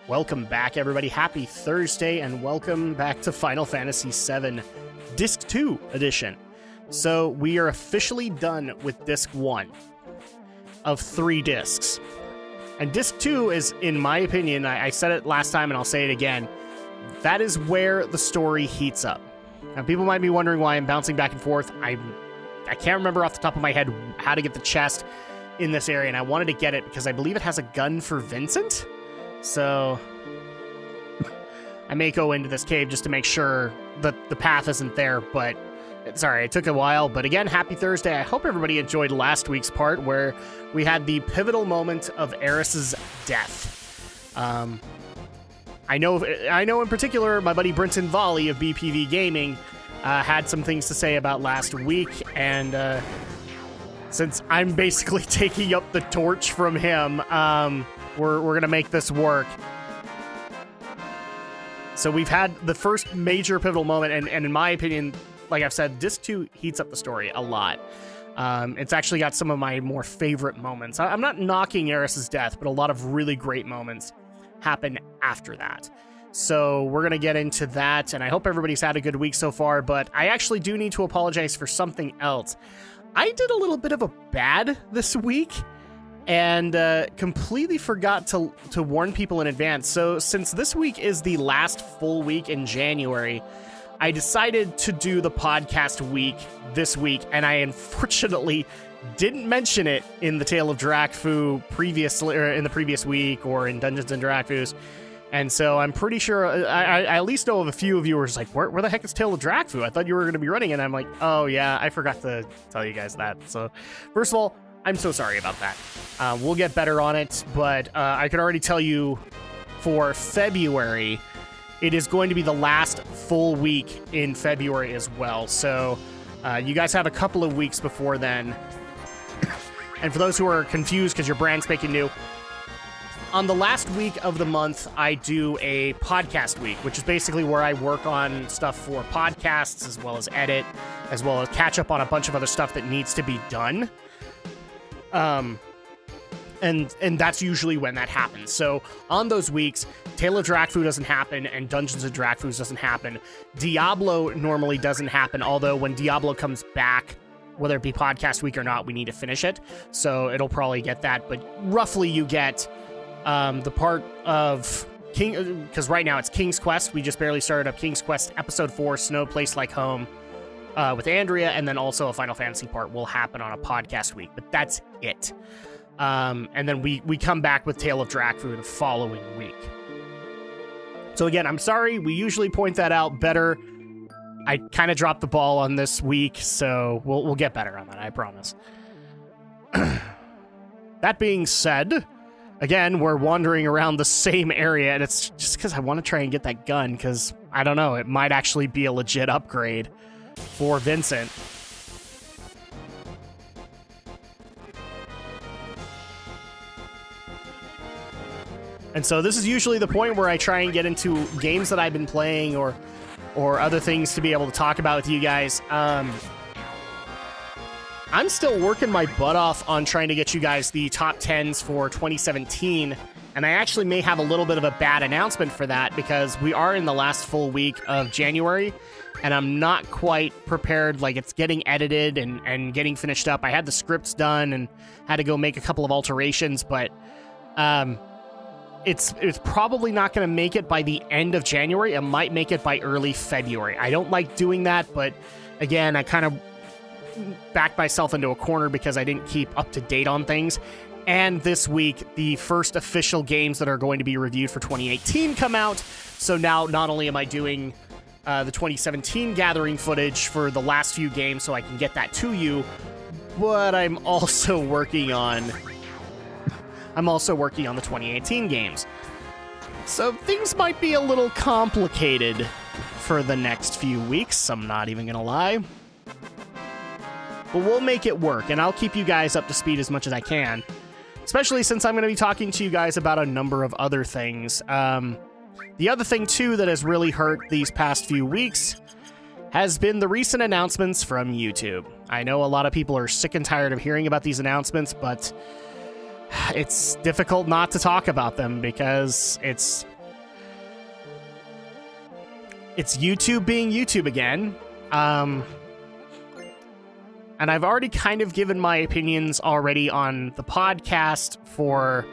Welcome back, everybody. Happy Thursday, and welcome back to Final Fantasy VII Disc 2 edition. So we are officially done with Disc 1 of 3 discs. And Disc 2 is, in my opinion, I said it last time and I'll say it again, that is where the story heats up. Now, people might be wondering why I'm bouncing back and forth. I can't remember off the top of my head how to get the chest in this area, and I wanted to get it because I believe it has a gun for Vincent. So I may go into this cave just to make sure that the path isn't there, but sorry, it took a while. But again, happy Thursday. I hope everybody enjoyed last week's part where we had the pivotal moment of Aeris's death. I know in particular my buddy Brinton Volley of BPV Gaming had some things to say about last week, and since I'm basically taking up the torch from him, we're gonna make this work. So we've had the first major pivotal moment, and in my opinion, like I've said, Disc 2 heats up the story a lot. It's actually got some of my more favorite moments. I'm not knocking Aeris's death, but a lot of really great moments happen after that. So we're gonna get into that, and I hope everybody's had a good week so far, but I actually do need to apologize for something else. I did a little bit of a bad this week, and completely forgot to warn people in advance. So since this week is the last full week in January, I decided to do the podcast week this week, and I unfortunately didn't mention it in the Tale of Drak previously, or in the previous week, or in Dungeons and Drakfus. And so I'm pretty sure, I at least know of a few of you who were just like, where the heck is Tale of Drak? I thought you were going to be running it. And I'm like, oh yeah, I forgot to tell you guys that. So first of all, I'm so sorry about that. We'll get better on it, but I can already tell you for February, it is going to be the last full week in February as well. So you guys have a couple of weeks before then. And for those who are confused because your brand spanking new, on the last week of the month, I do a podcast week, which is basically where I work on stuff for podcasts, as well as edit, as well as catch up on a bunch of other stuff that needs to be done. And that's usually when that happens. So on those weeks, Tale of Drakfu doesn't happen, and Dungeons and Drakfus doesn't happen. Diablo normally doesn't happen, although when Diablo comes back, whether it be podcast week or not, we need to finish it. So it'll probably get that, but roughly you get the part of King, because right now it's King's Quest. We just barely started up King's Quest Episode 4, Snow Place Like Home, with Andrea, and then also a Final Fantasy part will happen on a podcast week, but that's it. And then we come back with Tale of Drakfu the following week. So again, I'm sorry, we usually point that out better. I kind of dropped the ball on this week, so we'll get better on that, I promise. That being said, again, we're wandering around the same area, and it's just because I want to try and get that gun, because, I don't know, it might actually be a legit upgrade for Vincent. And so this is usually the point where I try and get into games that I've been playing or other things to be able to talk about with you guys. I'm still working my butt off on trying to get you guys the top 10s for 2017, and I actually may have a little bit of a bad announcement for that because we are in the last full week of January, and I'm not quite prepared. Like, it's getting edited and getting finished up. I had the scripts done and had to go make a couple of alterations, but it's probably not going to make it by the end of January. It might make it by early February. I don't like doing that, but again, I kind of backed myself into a corner because I didn't keep up to date on things. And this week, the first official games that are going to be reviewed for 2018 come out. So now not only am I doing the 2017 gathering footage for the last few games so I can get that to you, but I'm also working on the 2018 games. So things might be a little complicated for the next few weeks, I'm not even gonna lie. But we'll make it work, and I'll keep you guys up to speed as much as I can, especially since I'm going to be talking to you guys about a number of other things. The other thing, too, that has really hurt these past few weeks has been the recent announcements from YouTube. I know a lot of people are sick and tired of hearing about these announcements, but it's difficult not to talk about them because it's it's YouTube being YouTube again. And I've already kind of given my opinions already on the podcast for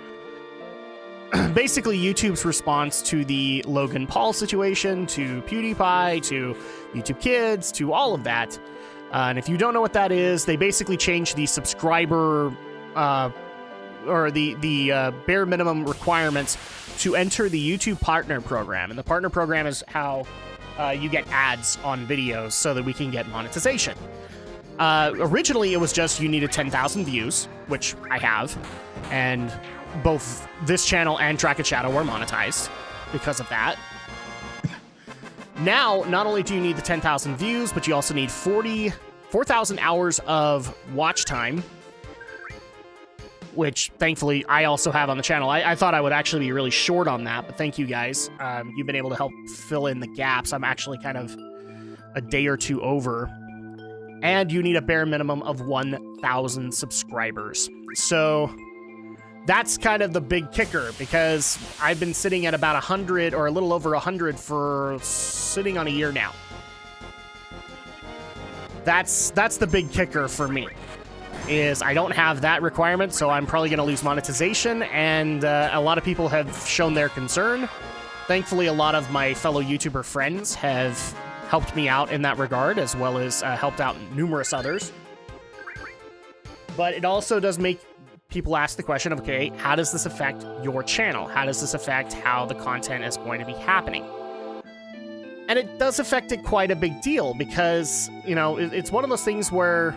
basically YouTube's response to the Logan Paul situation, to PewDiePie, to YouTube Kids, to all of that. And if you don't know what that is, they basically changed the subscriber or the bare minimum requirements to enter the YouTube Partner Program. And the Partner Program is how you get ads on videos so that we can get monetization. Originally, it was just you needed 10,000 views, which I have, and both this channel and Drak are monetized because of that. Now, not only do you need the 10,000 views, but you also need 4,000 hours of watch time, which thankfully I also have on the channel. I thought I would actually be really short on that, but thank you guys. You've been able to help fill in the gaps. I'm actually kind of a day or two over. And you need a bare minimum of 1,000 subscribers. So that's kind of the big kicker, because I've been sitting at about 100 or a little over 100 for sitting on a year now. That's the big kicker for me, is I don't have that requirement, so I'm probably going to lose monetization, and a lot of people have shown their concern. Thankfully, a lot of my fellow YouTuber friends have helped me out in that regard, as well as helped out numerous others. But it also does make people ask the question of, okay, how does this affect your channel? How does this affect how the content is going to be happening? And it does affect it quite a big deal, because, you know, it's one of those things where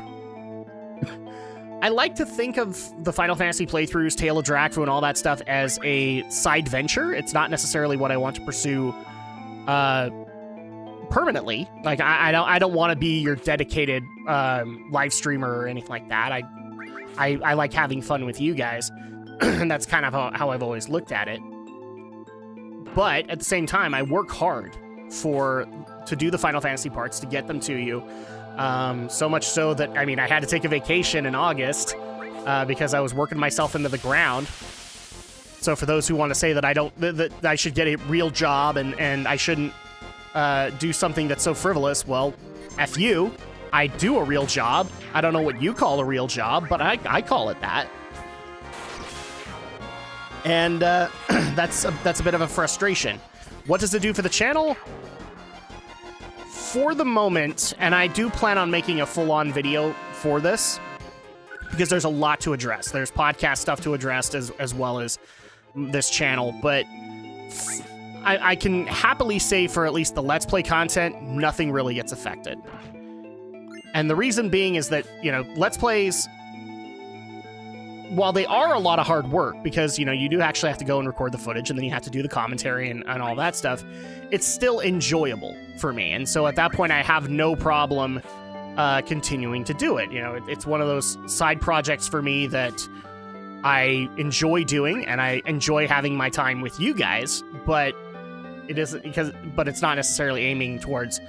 I like to think of the Final Fantasy playthroughs, Tale of Drak, and all that stuff as a side venture. It's not necessarily what I want to pursue permanently. Like, I don't want to be your dedicated live streamer or anything like that. I like having fun with you guys, and that's kind of how I've always looked at it. But at the same time, I work hard to do the Final Fantasy parts, to get them to you. So much so that, I mean, I had to take a vacation in August because I was working myself into the ground. So for those who want to say that that I should get a real job and I shouldn't do something that's so frivolous, well, F you. I do a real job. I don't know what you call a real job, but I call it that. And that's a bit of a frustration. What does it do for the channel? For the moment, and I do plan on making a full-on video for this, because there's a lot to address. There's podcast stuff to address as well as this channel, but I can happily say for at least the Let's Play content, nothing really gets affected. And the reason being is that, you know, Let's Plays, while they are a lot of hard work, because, you know, you do actually have to go and record the footage, and then you have to do the commentary and all that stuff, it's still enjoyable for me. And so at that point, I have no problem continuing to do it. You know, it's one of those side projects for me that I enjoy doing, and I enjoy having my time with you guys, but it's not necessarily aiming towards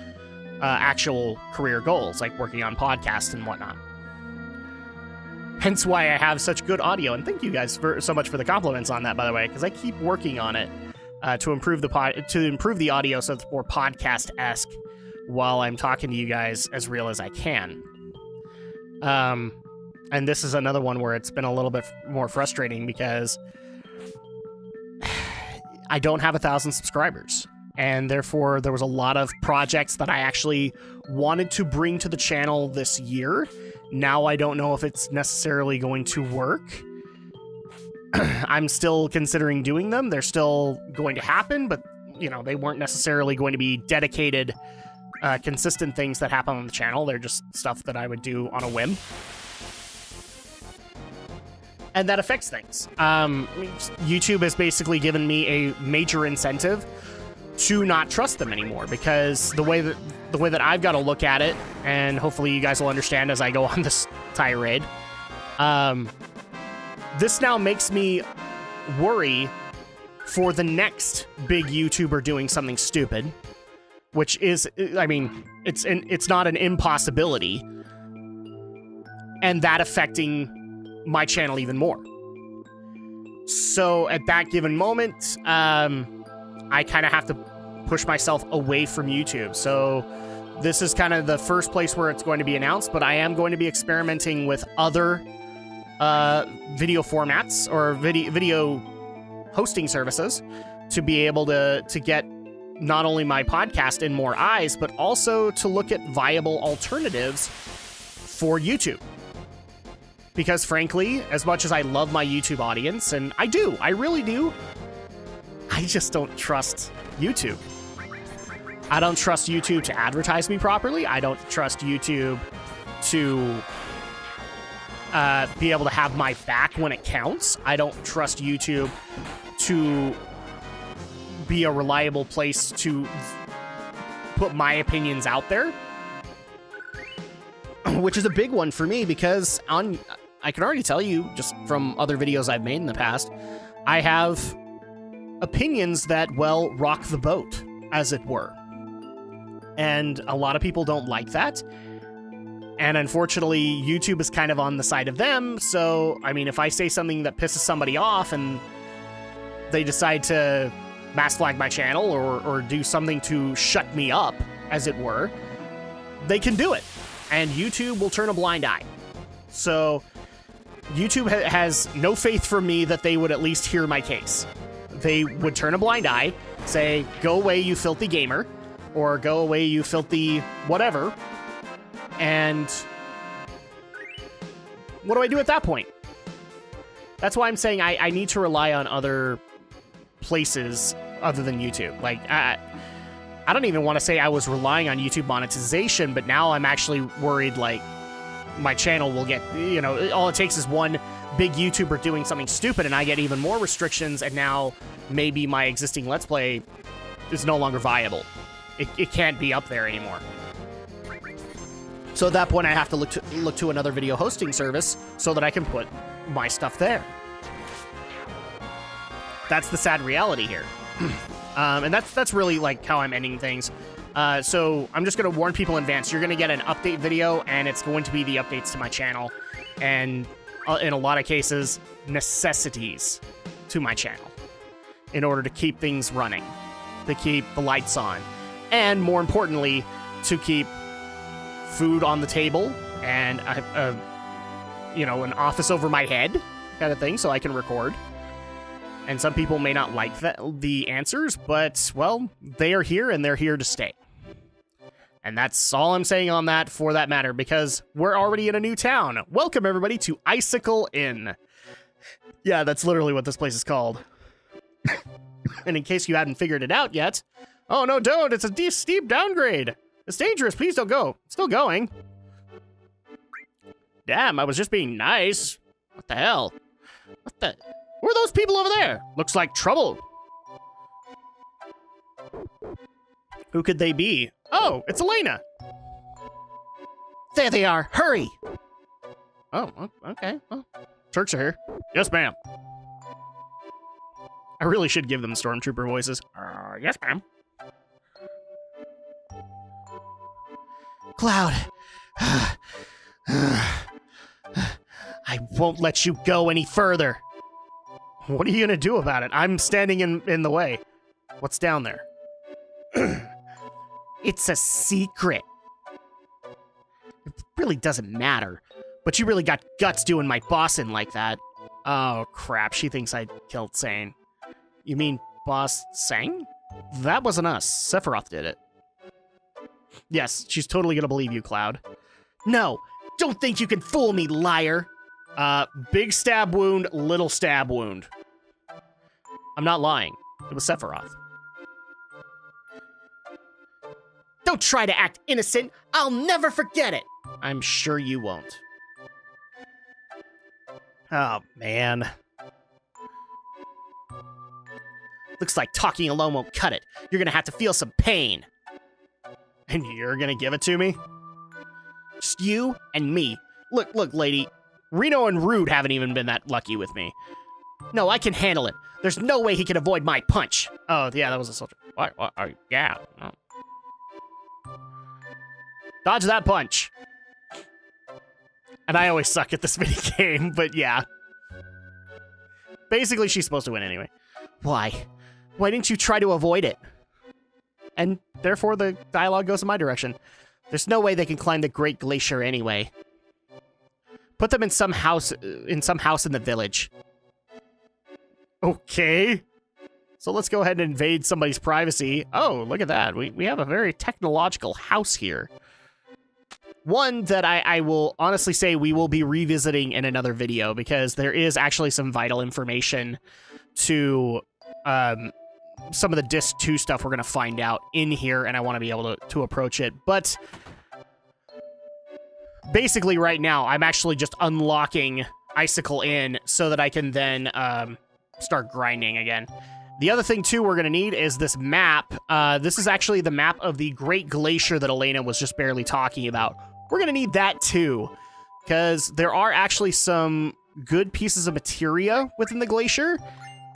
actual career goals, like working on podcasts and whatnot. Hence why I have such good audio, and thank you guys so much for the compliments on that, by the way, because I keep working on it to improve the audio so it's more podcast-esque while I'm talking to you guys as real as I can. And this is another one where it's been a little bit more frustrating, because I don't have 1,000 subscribers. And therefore, there was a lot of projects that I actually wanted to bring to the channel this year. Now I don't know if it's necessarily going to work. I'm still considering doing them. They're still going to happen, but, you know, they weren't necessarily going to be dedicated, consistent things that happen on the channel. They're just stuff that I would do on a whim. And that affects things. YouTube has basically given me a major incentive to not trust them anymore, because the way that I've got to look at it, and hopefully you guys will understand as I go on this tirade, this now makes me worry for the next big YouTuber doing something stupid, which is, I mean, it's not an impossibility, and that affecting my channel even more. So at that given moment, I kind of have to push myself away from YouTube. So this is kind of the first place where it's going to be announced, but I am going to be experimenting with other video formats or video hosting services to be able to get not only my podcast in more eyes, but also to look at viable alternatives for YouTube. Because frankly, as much as I love my YouTube audience, and I really do, I just don't trust YouTube. I don't trust YouTube to advertise me properly. I don't trust YouTube to be able to have my back when it counts. I don't trust YouTube to be a reliable place to put my opinions out there, which is a big one for me because I can already tell you just from other videos I've made in the past, I have opinions that, well, rock the boat, as it were. And a lot of people don't like that. And unfortunately, YouTube is kind of on the side of them. So, I mean, if I say something that pisses somebody off and they decide to mass flag my channel or do something to shut me up, as it were, they can do it. And YouTube will turn a blind eye. So, YouTube has no faith for me that they would at least hear my case. They would turn a blind eye, say, go away, you filthy gamer, or go away, you filthy whatever. And what do I do at that point? That's why I'm saying I need to rely on other places other than YouTube. Like, I don't even want to say I was relying on YouTube monetization, but now I'm actually worried, like, my channel will get, you know, all it takes is one big YouTuber doing something stupid and I get even more restrictions, and now maybe my existing Let's Play is no longer viable. It can't be up there anymore. So at that point, I have to look to another video hosting service so that I can put my stuff there. That's the sad reality here. And that's really like how I'm ending things. So I'm just going to warn people in advance. You're going to get an update video, and it's going to be the updates to my channel. And in a lot of cases, necessities to my channel in order to keep things running, to keep the lights on, and more importantly, to keep food on the table and you know, an office over my head kind of thing so I can record. And some people may not like the answers, but, well, they are here and they're here to stay. And that's all I'm saying on that for that matter, because we're already in a new town. Welcome, everybody, to Icicle Inn. Yeah, that's literally what this place is called. And in case you hadn't figured it out yet, oh, no, don't. It's a steep downgrade. It's dangerous. Please don't go. It's still going. Damn, I was just being nice. What the hell? What the... Who are those people over there? Looks like trouble. Who could they be? Oh, it's Elena. There they are. Hurry. Oh, okay. Well, Turks are here. Yes, ma'am. I really should give them stormtrooper voices. Yes, ma'am. Cloud. I won't let you go any further. What are you gonna do about it? I'm standing in the way. What's down there? It's a secret. It really doesn't matter. But you really got guts doing my boss in like that. Oh, crap. She thinks I killed Sane. You mean Boss Sang? That wasn't us. Sephiroth did it. Yes, she's totally gonna believe you, Cloud. No, don't think you can fool me, liar. Big stab wound, little stab wound. I'm not lying. It was Sephiroth. Don't try to act innocent. I'll never forget it. I'm sure you won't. Oh, man. Looks like talking alone won't cut it. You're gonna have to feel some pain. And you're gonna give it to me? Just you and me. Look, lady. Reno and Rude haven't even been that lucky with me. No, I can handle it. There's no way he can avoid my punch. Oh, yeah, that was a soldier. What? Yeah. Oh. Dodge that punch. And I always suck at this minigame, but yeah. Basically, she's supposed to win anyway. Why? Why didn't you try to avoid it? and therefore the dialogue goes in my direction. There's no way they can climb the Great Glacier anyway. Put them in some house in the village. Okay. So let's go ahead and invade somebody's privacy. Oh, look at that. We have a very technological house here. One that I will honestly say we will be revisiting in another video, because there is actually some vital information to some of the Disc 2 stuff we're going to find out in here, and I want to be able to approach it. But basically right now, I'm actually just unlocking Icicle Inn so that I can then start grinding again. The other thing, too, we're going to need is this map. This is actually the map of the Great Glacier that Elena was just barely talking about. We're going to need that, too, because there are actually some good pieces of materia within the glacier,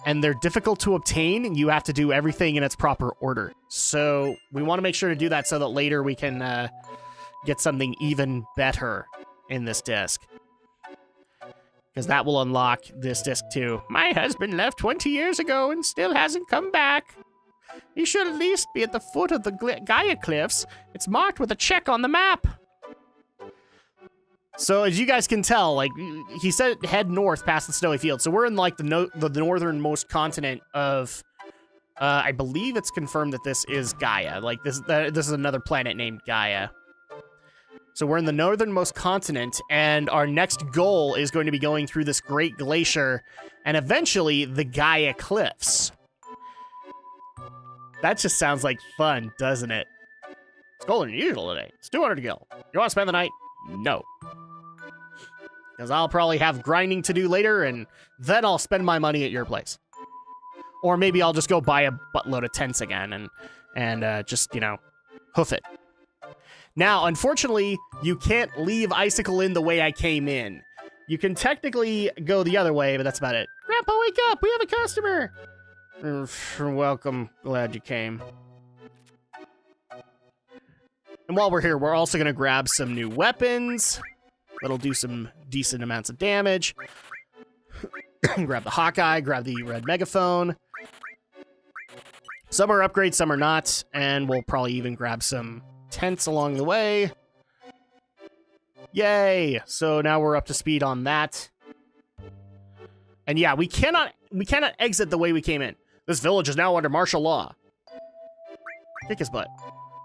and they're difficult to obtain, and you have to do everything in its proper order. So we want to make sure to do that so that later we can get something even better in this disc. Because that will unlock this disc too. My husband left 20 years ago and still hasn't come back. He should at least be at the foot of the Gaia Cliffs. It's marked with a check on the map. So as you guys can tell, like, he said head north past the snowy field. So we're in like the northernmost continent of, I believe it's confirmed that this is Gaia. Like this is another planet named Gaia. So we're in the northernmost continent, and our next goal is going to be going through this Great Glacier and eventually the Gaia Cliffs. That just sounds like fun, doesn't it? It's colder than usual today. It's 200 to kill. You want to spend the night? No. Because I'll probably have grinding to do later, and then I'll spend my money at your place. Or maybe I'll just go buy a buttload of tents again and just, you know, hoof it. Now, unfortunately, you can't leave Icicle Inn the way I came in. You can technically go the other way, but that's about it. Grandpa, wake up! We have a customer! Welcome. Glad you came. And while we're here, we're also going to grab some new weapons. That'll do some decent amounts of damage. Grab the Hawkeye, grab the red megaphone. Some are upgrades, some are not. And we'll probably even grab some tents along the way. Yay! So now we're up to speed on that. And yeah, we cannot exit the way we came in. This village is now under martial law. Kick his butt.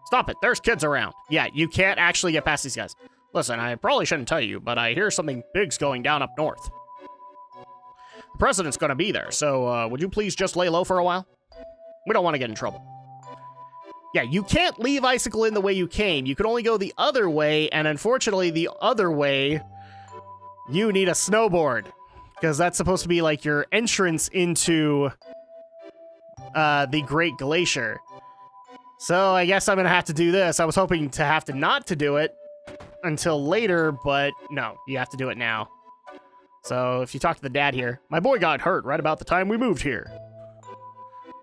Stop it, there's kids around. Yeah, you can't actually get past these guys. Listen, I probably shouldn't tell you, but I hear something big's going down up north. The president's gonna be there, so would you please just lay low for a while? We don't want to get in trouble. Yeah, you can't leave Icicle Inn the way you came. You can only go the other way, and unfortunately, the other way, you need a snowboard. Because that's supposed to be like your entrance into the Great Glacier. So I guess I'm going to have to do this. I was hoping to have to not to do it until later, but no, you have to do it now. So if you talk to the dad here, my boy got hurt right about the time we moved here.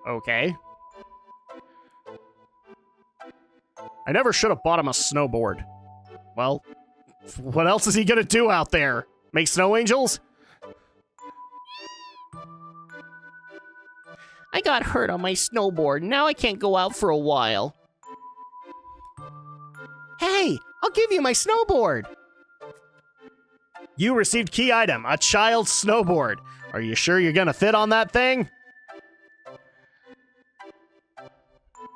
Okay. I never should have bought him a snowboard. Well, what else is he gonna do out there? Make snow angels? I got hurt on my snowboard. Now I can't go out for a while. Hey, I'll give you my snowboard. You received key item, a child's snowboard. Are you sure you're gonna fit on that thing?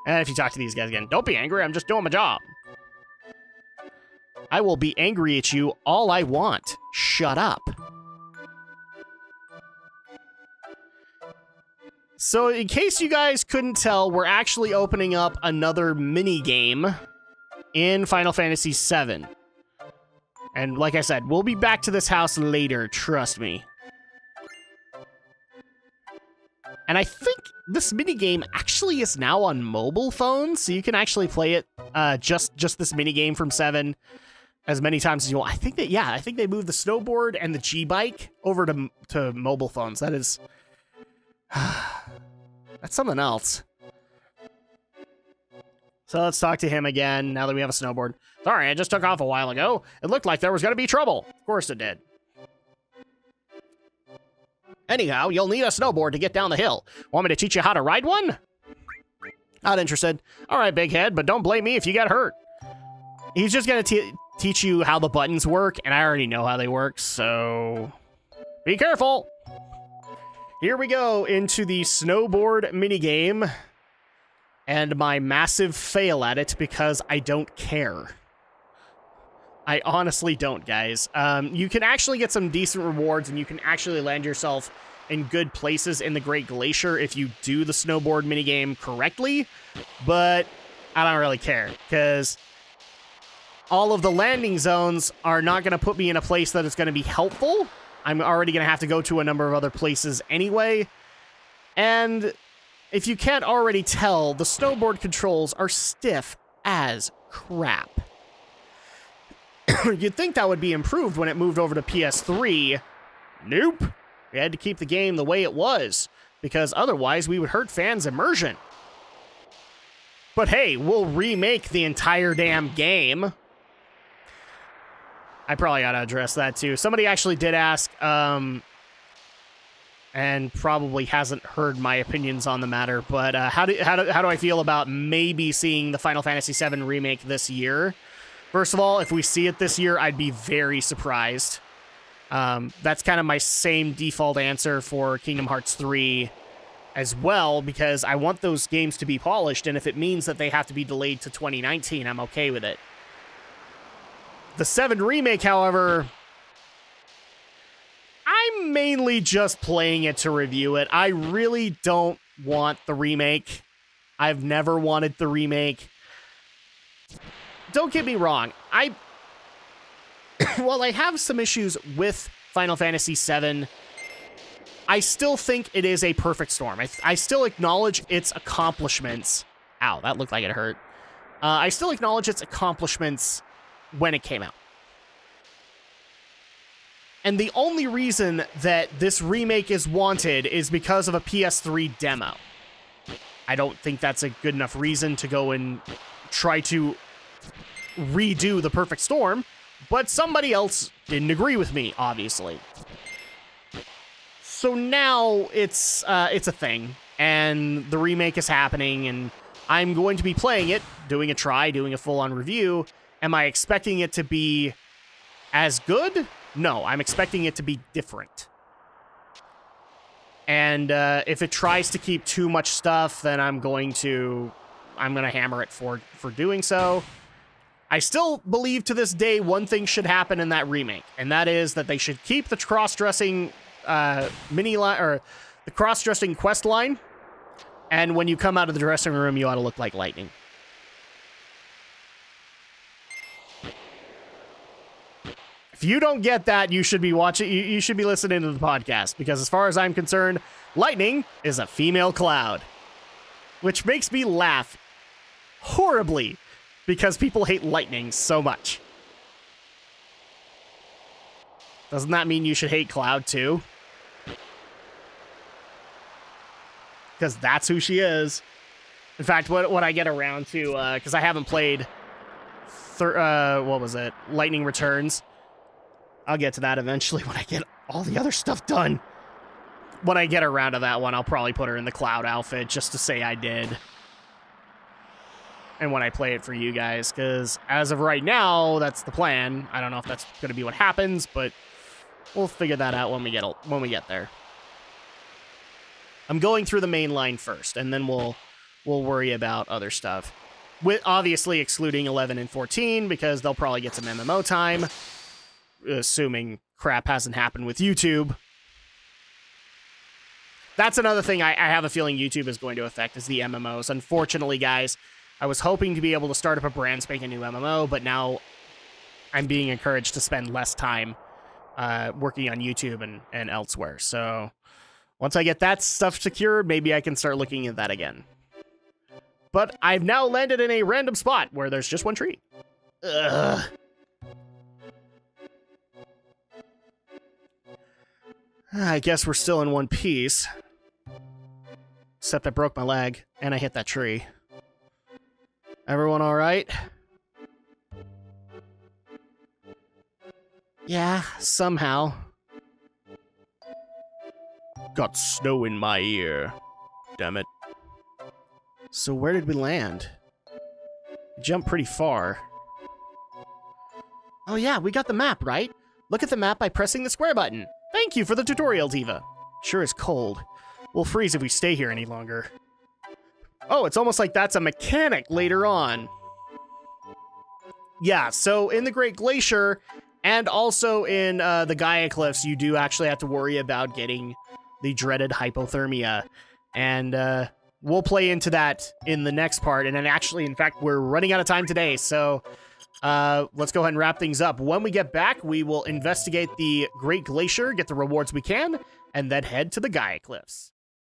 And if you talk to these guys again, don't be angry, I'm just doing my job. I will be angry at you all I want. Shut up. So in case you guys couldn't tell, we're actually opening up another mini-game in Final Fantasy VII. And like I said, we'll be back to this house later, trust me. And I think this minigame actually is now on mobile phones, so you can actually play it, just this minigame from 7 as many times as you want. I think they moved the snowboard and the G-bike over to mobile phones. That is... that's something else. So let's talk to him again, now that we have a snowboard. Sorry, I just took off a while ago. It looked like there was gonna be trouble. Of course it did. Anyhow, you'll need a snowboard to get down the hill. Want me to teach you how to ride one? Not interested. All right, big head, but don't blame me if you get hurt. He's just going to teach you how the buttons work, and I already know how they work, so be careful. Here we go into the snowboard minigame, and my massive fail at it because I don't care. I honestly don't, guys. You can actually get some decent rewards, and you can actually land yourself in good places in the Great Glacier if you do the snowboard minigame correctly, but I don't really care, because all of the landing zones are not going to put me in a place that is going to be helpful. I'm already going to have to go to a number of other places anyway, and if you can't already tell, the snowboard controls are stiff as crap. You'd think that would be improved when it moved over to PS3. Nope. We had to keep the game the way it was, because otherwise we would hurt fans' immersion. But hey, we'll remake the entire damn game. I probably ought to address that too. Somebody actually did ask, and probably hasn't heard my opinions on the matter, but how do I feel about maybe seeing the Final Fantasy VII Remake this year? First of all, if we see it this year, I'd be very surprised. That's kind of my same default answer for Kingdom Hearts 3 as well, because I want those games to be polished, and if it means that they have to be delayed to 2019, I'm okay with it. The 7 Remake, however, I'm mainly just playing it to review it. I really don't want the remake. I've never wanted the remake. Don't get me wrong. While I have some issues with Final Fantasy VII, I still think it is a perfect storm. I still acknowledge its accomplishments. Ow, that looked like it hurt. I still acknowledge its accomplishments when it came out. And the only reason that this remake is wanted is because of a PS3 demo. I don't think that's a good enough reason to go and try to redo the perfect storm, but somebody else didn't agree with me, obviously. So now it's a thing, and the remake is happening, and I'm going to be playing it, doing a try, doing a full-on review. Am I expecting it to be as good? No, I'm expecting it to be different. And if it tries to keep too much stuff, then I'm going to hammer it for doing so. I still believe to this day one thing should happen in that remake, and that is that they should keep the cross-dressing the cross-dressing quest line, and when you come out of the dressing room, you ought to look like lightning. If you don't get that, you should be watching. You should be listening to the podcast, because as far as I'm concerned, lightning is a female Cloud, which makes me laugh horribly because people hate lightning so much. Doesn't that mean you should hate Cloud too? Because that's who she is. In fact, what I get around to, because I haven't played, what was it? Lightning Returns. I'll get to that eventually when I get all the other stuff done. When I get around to that one, I'll probably put her in the Cloud outfit just to say I did. And when I play it for you guys, because as of right now, that's the plan. I don't know if that's going to be what happens, but we'll figure that out when we get there. I'm going through the main line first, and then we'll worry about other stuff. With obviously excluding 11 and 14, because they'll probably get some MMO time, assuming crap hasn't happened with YouTube. That's another thing I have a feeling YouTube is going to affect, is the MMOs. Unfortunately, guys, I was hoping to be able to start up a brand spanking new MMO, but now I'm being encouraged to spend less time working on YouTube and elsewhere. So once I get that stuff secured, maybe I can start looking at that again. But I've now landed in a random spot where there's just one tree. Ugh. I guess we're still in one piece. Except I broke my leg, and I hit that tree. Everyone all right? Yeah, somehow. Got snow in my ear. Damn it. So where did we land? We jumped pretty far. Oh yeah, we got the map, right? Look at the map by pressing the square button. Thank you for the tutorial, Diva. Sure is cold. We'll freeze if we stay here any longer. Oh, it's almost like that's a mechanic later on. Yeah, so in the Great Glacier and also in the Gaia Cliffs, you do actually have to worry about getting the dreaded hypothermia. And we'll play into that in the next part. And then actually, in fact, we're running out of time today, so let's go ahead and wrap things up. When we get back, we will investigate the Great Glacier, get the rewards we can, and then head to the Gaia Cliffs.